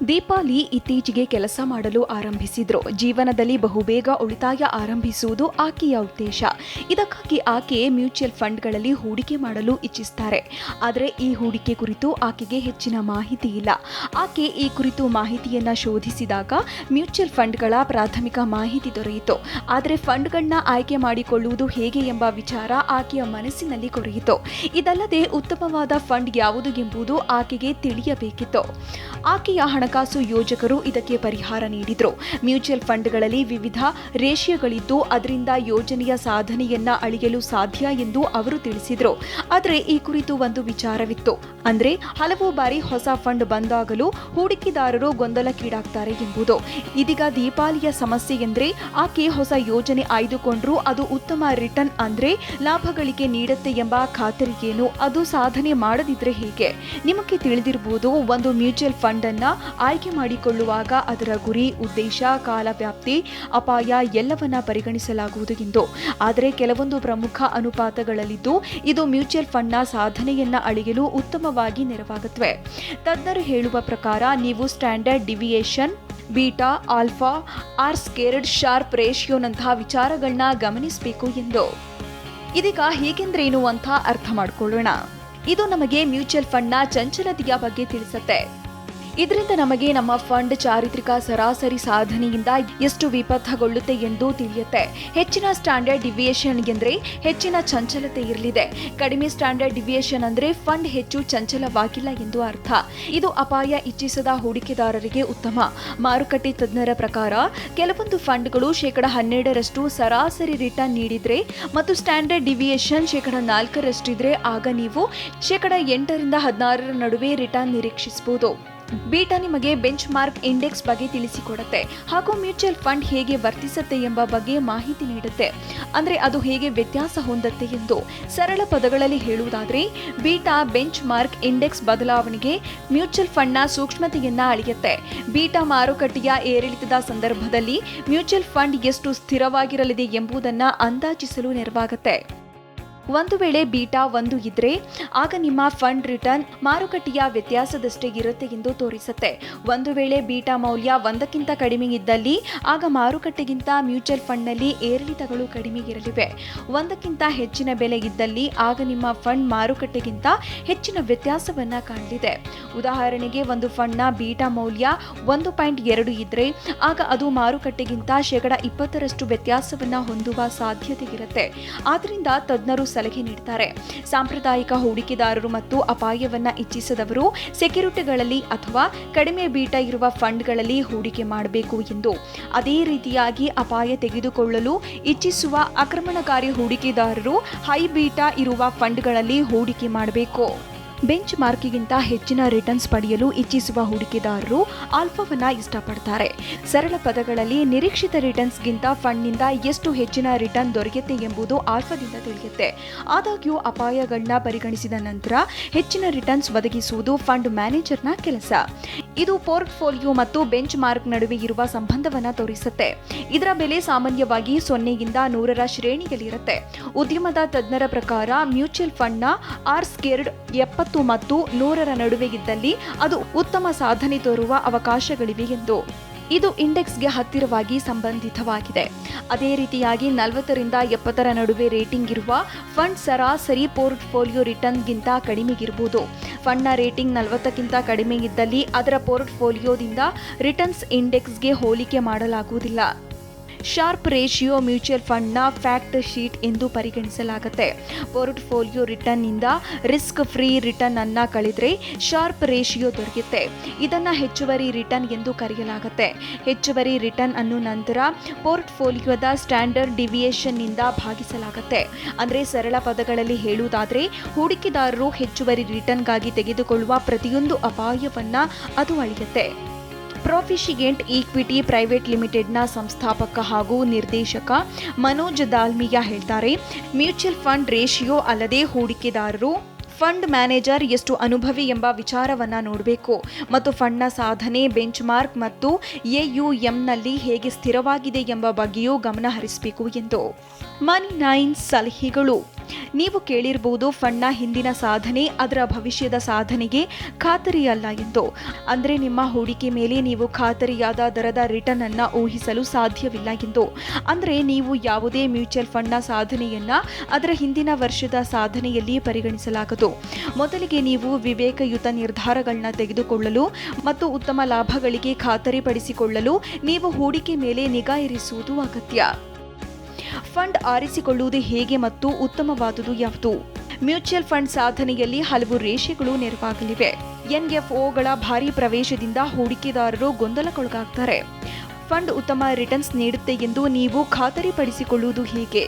ದೀಪಾಲಿ ಇತ್ತೀಚೆಗೆ ಕೆಲಸ ಮಾಡಲು ಆರಂಭಿಸಿದ್ರು. ಜೀವನದಲ್ಲಿ ಬಹುಬೇಗ ಉಳಿತಾಯ ಆರಂಭಿಸುವುದು ಆಕೆಯ ಉದ್ದೇಶ. ಇದಕ್ಕಾಗಿ ಆಕೆ ಮ್ಯೂಚುವಲ್ ಫಂಡ್ಗಳಲ್ಲಿ ಹೂಡಿಕೆ ಮಾಡಲು ಇಚ್ಛಿಸುತ್ತಾರೆ. ಆದರೆ ಈ ಹೂಡಿಕೆ ಕುರಿತು ಆಕೆಗೆ ಹೆಚ್ಚಿನ ಮಾಹಿತಿ ಇಲ್ಲ. ಆಕೆ ಈ ಕುರಿತು ಮಾಹಿತಿಯನ್ನ ಶೋಧಿಸಿದಾಗ ಮ್ಯೂಚುವಲ್ ಫಂಡ್ಗಳ ಪ್ರಾಥಮಿಕ ಮಾಹಿತಿ ದೊರೆಯಿತು. ಆದರೆ ಫಂಡ್ಗಳನ್ನ ಆಯ್ಕೆ ಮಾಡಿಕೊಳ್ಳುವುದು ಹೇಗೆ ಎಂಬ ವಿಚಾರ ಆಕೆಯ ಮನಸ್ಸಿನಲ್ಲಿ ಕೊರೆಯಿತು. ಇದಲ್ಲದೆ ಉತ್ತಮವಾದ ಫಂಡ್ ಯಾವುದು ಎಂಬುದು ಆಕೆಗೆ ತಿಳಿಯಬೇಕಿತ್ತು. ಆಕೆಯ ಹಣಕಾಸು ಯೋಜಕರು ಇದಕ್ಕೆ ಪರಿಹಾರ ನೀಡಿದ್ರು. ಮ್ಯೂಚುವಲ್ ಫಂಡ್ಗಳಲ್ಲಿ ವಿವಿಧ ರೇಷಿಯೋಗಳಿದ್ದು ಅದರಿಂದ ಯೋಜನೆಯ ಸಾಧನೆಯನ್ನ ಅಳೆಯಲು ಸಾಧ್ಯ ಎಂದು ಅವರು ತಿಳಿಸಿದ್ರು. ಆದರೆ ಈ ಕುರಿತು ಒಂದು ವಿಚಾರವಿತ್ತು. ಅಂದ್ರೆ ಹಲವು ಬಾರಿ ಹೊಸ ಫಂಡ್ ಬಂದಾಗಲೂ ಹೂಡಿಕೆದಾರರು ಗೊಂದಲಕ್ಕೀಡಾಗ್ತಾರೆ ಎಂಬುದು. ಇದೀಗ ದೀಪಾಲಿಯ ಸಮಸ್ಯೆ ಎಂದ್ರೆ ಆಕೆ ಹೊಸ ಯೋಜನೆ ಆಯ್ದುಕೊಂಡ್ರು ಅದು ಉತ್ತಮ ರಿಟರ್ನ್ ಅಂದ್ರೆ ಲಾಭಗಳಿಗೆ ನೀಡುತ್ತೆ ಎಂಬ ಖಾತರಿ ಏನು? ಅದು ಸಾಧನೆ ಮಾಡದಿದ್ರೆ ಹೇಗೆ? ನಿಮಗೆ ತಿಳಿದಿರಬಹುದು, ಒಂದು ಮ್ಯೂಚುವಲ್ ಫಂಡ್ ಅನ್ನ ಆಯ್ಕೆ ಮಾಡಿಕೊಳ್ಳುವಾಗ ಅದರ ಗುರಿ, ಉದ್ದೇಶ, ಕಾಲ ವ್ಯಾಪ್ತಿ, ಅಪಾಯ ಎಲ್ಲವನ್ನ ಪರಿಗಣಿಸಲಾಗುವುದು ಎಂದು. ಆದರೆ ಕೆಲವೊಂದು ಪ್ರಮುಖ ಅನುಪಾತಗಳಲ್ಲಿದ್ದು ಇದು ಮ್ಯೂಚುವಲ್ ಫಂಡ್ನ ಸಾಧನೆಯನ್ನ ಅಳೆಯಲು ಉತ್ತಮವಾಗಿ ನೆರವಾಗುತ್ತವೆ. ತಜ್ಞರು ಹೇಳುವ ಪ್ರಕಾರ ನೀವು standard deviation, beta, alpha, R squared, Sharpe ರೇಷಿಯೋನಂತಹ ವಿಚಾರಗಳನ್ನ ಗಮನಿಸಬೇಕು ಎಂದು. ಇದೀಗ ಹೀಗೆಂದ್ರೇನು ಅಂತ ಅರ್ಥ ಮಾಡ್ಕೊಳ್ಳೋಣ. ಇದು ನಮಗೆ ಮ್ಯೂಚುವಲ್ ಫಂಡ್ನ ಚಂಚಲತೆಯ ಬಗ್ಗೆ ತಿಳಿಸುತ್ತೆ. ಇದರಿಂದ ನಮಗೆ ನಮ್ಮ ಫಂಡ್ ಚಾರಿತ್ರಿಕ ಸರಾಸರಿ ಸಾಧನೆಯಿಂದ ಎಷ್ಟು ವಿಪಥಗೊಳ್ಳುತ್ತೆ ಎಂದು ತಿಳಿಯುತ್ತೆ. ಹೆಚ್ಚಿನ ಸ್ಟ್ಯಾಂಡರ್ಡ್ ಡಿವಿಯೇಷನ್ ಎಂದ್ರೆ ಹೆಚ್ಚಿನ ಚಂಚಲತೆ ಇರಲಿದೆ. ಕಡಿಮೆ ಸ್ಟ್ಯಾಂಡರ್ಡ್ ಡಿವಿಯೇಷನ್ ಅಂದ್ರೆ ಫಂಡ್ ಹೆಚ್ಚು ಚಂಚಲವಾಗಿಲ್ಲ ಎಂದು ಅರ್ಥ. ಇದು ಅಪಾಯ ಇಚ್ಛಿಸದ ಹೂಡಿಕೆದಾರರಿಗೆ ಉತ್ತಮ. ಮಾರುಕಟ್ಟೆ ತಜ್ಞರ ಪ್ರಕಾರ ಕೆಲವೊಂದು ಫಂಡ್ಗಳು 12% ಸರಾಸರಿ ರಿಟರ್ನ್ ನೀಡಿದ್ರೆ ಮತ್ತು ಸ್ಟ್ಯಾಂಡರ್ಡ್ ಡಿವಿಯೇಷನ್ 4% ಇದ್ರೆ ಆಗ ನೀವು 8% ನಡುವೆ ರಿಟರ್ನ್ ನಿರೀಕ್ಷಿಸಬಹುದು. ಬೀಟಾ ನಿಮಗೆ ಬೆಂಚ್ ಮಾರ್ಕ್ ಇಂಡೆಕ್ಸ್ ಬಗ್ಗೆ ತಿಳಿಸಿಕೊಡುತ್ತೆ ಹಾಗೂ ಮ್ಯೂಚುವಲ್ ಫಂಡ್ ಹೇಗೆ ವರ್ತಿಸುತ್ತೆ ಎಂಬ ಬಗ್ಗೆ ಮಾಹಿತಿ ನೀಡುತ್ತೆ. ಅಂದ್ರೆ ಅದು ಹೇಗೆ ವ್ಯತ್ಯಾಸ ಹೊಂದುತ್ತೆ ಎಂದು. ಸರಳ ಪದಗಳಲ್ಲಿ ಹೇಳುವುದಾದ್ರೆ ಬೀಟಾ ಬೆಂಚ್ ಮಾರ್ಕ್ ಇಂಡೆಕ್ಸ್ ಬದಲಾವಣೆಗೆ ಮ್ಯೂಚುವಲ್ ಫಂಡ್ನ ಸೂಕ್ಷ್ಮತೆಯನ್ನ ಅಳೆಯುತ್ತೆ. ಬೀಟಾ ಮಾರುಕಟ್ಟೆಯ ಏರಿಳಿತದ ಸಂದರ್ಭದಲ್ಲಿ ಮ್ಯೂಚುವಲ್ ಫಂಡ್ ಎಷ್ಟು ಸ್ಥಿರವಾಗಿರಲಿದೆ ಎಂಬುದನ್ನ ಅಂದಾಜಿಸಲು ನೆರವಾಗುತ್ತೆ. ಒಂದು ವೇಳೆ ಬೀಟಾ 1 ಇದ್ರೆ ಆಗ ನಿಮ್ಮ ಫಂಡ್ ರಿಟರ್ನ್ ಮಾರುಕಟ್ಟೆಯ ವ್ಯತ್ಯಾಸದಷ್ಟೇ ಇರುತ್ತೆ ಎಂದು ತೋರಿಸುತ್ತೆ. ಒಂದು ವೇಳೆ ಬೀಟಾ ಮೌಲ್ಯ 1ಕ್ಕಿಂತ ಕಡಿಮೆ ಇದ್ದಲ್ಲಿ ಆಗ ಮಾರುಕಟ್ಟೆಗಿಂತ ಮ್ಯೂಚುವಲ್ ಫಂಡ್ನಲ್ಲಿ ಏರಿಳಿತಗಳು ಕಡಿಮೆ ಇರಲಿವೆ. 1ಕ್ಕಿಂತ ಹೆಚ್ಚಿನ ಬೆಲೆ ಇದ್ದಲ್ಲಿ ಆಗ ನಿಮ್ಮ ಫಂಡ್ ಮಾರುಕಟ್ಟೆಗಿಂತ ಹೆಚ್ಚಿನ ವ್ಯತ್ಯಾಸವನ್ನ ಕಾಣಲಿದೆ. ಉದಾಹರಣೆಗೆ ಒಂದು ಫಂಡ್ನ ಬೀಟಾ ಮೌಲ್ಯ 1.2 ಇದ್ರೆ ಆಗ ಅದು ಮಾರುಕಟ್ಟೆಗಿಂತ 20% ವ್ಯತ್ಯಾಸವನ್ನ ಹೊಂದುವ ಸಾಧ್ಯತೆ ಇರುತ್ತೆ. ಆದ್ರಿಂದ ತಜ್ಞರು ಸಲಹೆ ನೀಡುತ್ತಾರೆ. ಸಾಂಪ್ರದಾಯಿಕ ಹೂಡಿಕೆದಾರರು ಮತ್ತು ಅಪಾಯವನ್ನ ಇಚ್ಛಿಸದವರು ಸೆಕ್ಯೂರಿಟಿಗಳಲ್ಲಿ ಅಥವಾ ಕಡಿಮೆ ಬೀಟಾ ಇರುವ ಫಂಡ್ಗಳಲ್ಲಿ ಹೂಡಿಕೆ ಮಾಡಬೇಕು ಎಂದು. ಅದೇ ರೀತಿಯಾಗಿ ಅಪಾಯ ತೆಗೆದುಕೊಳ್ಳಲು ಇಚ್ಛಿಸುವ ಆಕ್ರಮಣಕಾರಿ ಹೂಡಿಕೆದಾರರು ಹೈ ಬೀಟಾ ಇರುವ ಫಂಡ್ಗಳಲ್ಲಿ ಹೂಡಿಕೆ ಮಾಡಬೇಕು. ಬೆಂಚ್ ಮಾರ್ಕಿಗಿಂತ ಹೆಚ್ಚಿನ ರಿಟರ್ನ್ಸ್ ಪಡೆಯಲು ಇಚ್ಛಿಸುವ ಹೂಡಿಕೆದಾರರು ಆಲ್ಫಾವನ್ನ ಇಷ್ಟಪಡ್ತಾರೆ. ಸರಳ ಪದಗಳಲ್ಲಿ ನಿರೀಕ್ಷಿತ ರಿಟರ್ನ್ಸ್ಗಿಂತ ಫಂಡ್ನಿಂದ ಎಷ್ಟು ಹೆಚ್ಚಿನ ರಿಟರ್ನ್ ದೊರೆಯುತ್ತೆ ಎಂಬುದು ಆಲ್ಫಾದಿಂದ ತಿಳಿಯುತ್ತೆ. ಆದಾಗ್ಯೂ ಅಪಾಯಗಳನ್ನ ಪರಿಗಣಿಸಿದ ನಂತರ ಹೆಚ್ಚಿನ ರಿಟರ್ನ್ಸ್ ಒದಗಿಸುವುದು ಫಂಡ್ ಮ್ಯಾನೇಜರ್ನ ಕೆಲಸ. ಇದು ಪೋರ್ಟ್ಫೋಲಿಯೋ ಮತ್ತು ಬೆಂಚ್ ಮಾರ್ಕ್ ನಡುವೆ ಇರುವ ಸಂಬಂಧವನ್ನ ತೋರಿಸುತ್ತೆ. ಇದರ ಬೆಲೆ ಸಾಮಾನ್ಯವಾಗಿ 0ಯಿಂದ 100ರ ಶ್ರೇಣಿಯಲ್ಲಿರುತ್ತೆ. ಉದ್ಯಮದ ತಜ್ಞರ ಪ್ರಕಾರ ಮ್ಯೂಚುವಲ್ ಫಂಡ್ನ ಆರ್ ಸ್ಕ್ವೇರ್ಡ್ 70 ಮತ್ತು 100ರ ನಡುವೆ ಇದ್ದಲ್ಲಿ ಅದು ಉತ್ತಮ ಸಾಧನೆ ತೋರುವ ಅವಕಾಶಗಳಿವೆ ಎಂದು. ಇದು ಇಂಡೆಕ್ಸ್ಗೆ ಹತ್ತಿರವಾಗಿ ಸಂಬಂಧಿತವಾಗಿದೆ. ಅದೇ ರೀತಿಯಾಗಿ 40ರಿಂದ 70ರ ನಡುವೆ ರೇಟಿಂಗ್ ಇರುವ ಫಂಡ್ ಸರಾಸರಿ ಪೋರ್ಟ್ಫೋಲಿಯೋ ರಿಟರ್ನ್ಗಿಂತ ಕಡಿಮೆಗಿರಬಹುದು. ಫಂಡ್ನ ರೇಟಿಂಗ್ 40ಕ್ಕಿಂತ ಕಡಿಮೆ ಇದ್ದಲ್ಲಿ ಅದರ ಪೋರ್ಟ್ಫೋಲಿಯೋದಿಂದ ರಿಟರ್ನ್ಸ್ ಇಂಡೆಕ್ಸ್ಗೆ ಹೋಲಿಕೆ ಮಾಡಲಾಗುವುದಿಲ್ಲ. ಶಾರ್ಪ್ ರೇಷಿಯೋ ಮ್ಯೂಚುವಲ್ ಫಂಡ್ನ ಫ್ಯಾಕ್ಟ್ ಶೀಟ್ ಎಂದು ಪರಿಗಣಿಸಲಾಗುತ್ತೆ. ಪೋರ್ಟ್ಫೋಲಿಯೋ ರಿಟರ್ನ್ನಿಂದ ರಿಸ್ಕ್ ಫ್ರೀ ರಿಟರ್ನ್ ಅನ್ನ ಕಳೆದ್ರೆ ಶಾರ್ಪ್ ರೇಷಿಯೋ ದೊರೆಯುತ್ತೆ. ಇದನ್ನ ಹೆಚ್ಚುವರಿ ರಿಟರ್ನ್ ಎಂದು ಕರೆಯಲಾಗುತ್ತೆ. ಹೆಚ್ಚುವರಿ ರಿಟರ್ನ್ ಅನ್ನು ನಂತರ ಪೋರ್ಟ್ಫೋಲಿಯೋದ ಸ್ಟ್ಯಾಂಡರ್ಡ್ ಡಿವಿಯೇಷನ್ ನಿಂದ ಭಾಗಿಸಲಾಗುತ್ತೆ. ಅಂದ್ರೆ ಸರಳ ಪದಗಳಲ್ಲಿ ಹೇಳುವುದಾದ್ರೆ ಹೂಡಿಕೆದಾರರು ಹೆಚ್ಚುವರಿ ರಿಟರ್ನ್ಗಾಗಿ ತೆಗೆದುಕೊಳ್ಳುವ ಪ್ರತಿಯೊಂದು ಅಪಾಯವನ್ನ ಅದು ಅಳೆಯುತ್ತೆ. ಪ್ರೊಫಿಶಿಯೆಂಟ್ ಈಕ್ವಿಟಿ ಪ್ರೈವೇಟ್ ಲಿಮಿಟೆಡ್ನ ಸಂಸ್ಥಾಪಕ ಹಾಗೂ ನಿರ್ದೇಶಕ ಮನೋಜ್ ದಾಲ್ಮಿಯಾ ಹೇಳ್ತಾರೆ, ಮ್ಯೂಚುವಲ್ ಫಂಡ್ ರೇಷಿಯೋ ಅಲ್ಲದೆ ಹೂಡಿಕೆದಾರರು ಫಂಡ್ ಮ್ಯಾನೇಜರ್ ಎಷ್ಟು ಅನುಭವಿ ಎಂಬ ವಿಚಾರವನ್ನ ನೋಡಬೇಕು ಮತ್ತು ಫಂಡ್ನ ಸಾಧನೆ ಬೆಂಚ್ ಮಾರ್ಕ್ ಮತ್ತು ಎಯುಎಂನಲ್ಲಿ ಹೇಗೆ ಸ್ಥಿರವಾಗಿದೆ ಎಂಬ ಬಗ್ಗೆಯೂ ಗಮನ ಹರಿಸಬೇಕು ಎಂದು ಮನಿ9 ಸಲಹೆಗಳು. ನೀವು ಕೇಳಿರಬಹುದು ಫಂಡ್ನ ಹಿಂದಿನ ಸಾಧನೆ ಅದರ ಭವಿಷ್ಯದ ಸಾಧನೆಗೆ ಖಾತರಿಯಲ್ಲ ಎಂದು. ಅಂದರೆ ನಿಮ್ಮ ಹೂಡಿಕೆ ಮೇಲೆ ನೀವು ಖಾತರಿಯಾದ ದರದ ರಿಟರ್ನ್ ಅನ್ನ ಊಹಿಸಲು ಸಾಧ್ಯವಿಲ್ಲ ಎಂದು. ಅಂದರೆ ನೀವು ಯಾವುದೇ ಮ್ಯೂಚುವಲ್ ಫಂಡ್ನ ಸಾಧನೆಯನ್ನ ಅದರ ಹಿಂದಿನ ವರ್ಷದ ಸಾಧನೆಯಲ್ಲಿ ಪರಿಗಣಿಸಲಾಗದು. ಮೊದಲಿಗೆ ನೀವು ವಿವೇಕಯುತ ನಿರ್ಧಾರಗಳನ್ನ ತೆಗೆದುಕೊಳ್ಳಲು ಮತ್ತು ಉತ್ತಮ ಲಾಭಗಳಿಗೆ ಖಾತರಿಪಡಿಸಿಕೊಳ್ಳಲು ನೀವು ಹೂಡಿಕೆ ಮೇಲೆ ನಿಗಾ ಇರಿಸುವುದು ಅಗತ್ಯ. ಫಂಡ್ ಆರಿಸಿಕೊಳ್ಳುವುದು ಹೇಗೆ ಮತ್ತು ಉತ್ತಮವಾದುದು ಯಾವುದು? ಮ್ಯೂಚುವಲ್ ಫಂಡ್ ಸಾಧನೆಯಲ್ಲಿ ಹಲವು ರೇಷೆಗಳು ನೆರವಾಗಲಿವೆ. ಎನ್ಎಫ್ಒಗಳ ಭಾರಿ ಪ್ರವೇಶದಿಂದ ಹೂಡಿಕೆದಾರರು ಗೊಂದಲಕ್ಕೊಳಗಾಗ್ತಾರೆ. ಫಂಡ್ ಉತ್ತಮ ರಿಟರ್ನ್ಸ್ ನೀಡುತ್ತೆ ಎಂದು ನೀವು ಖಾತರಿಪಡಿಸಿಕೊಳ್ಳುವುದು ಹೇಗೆ?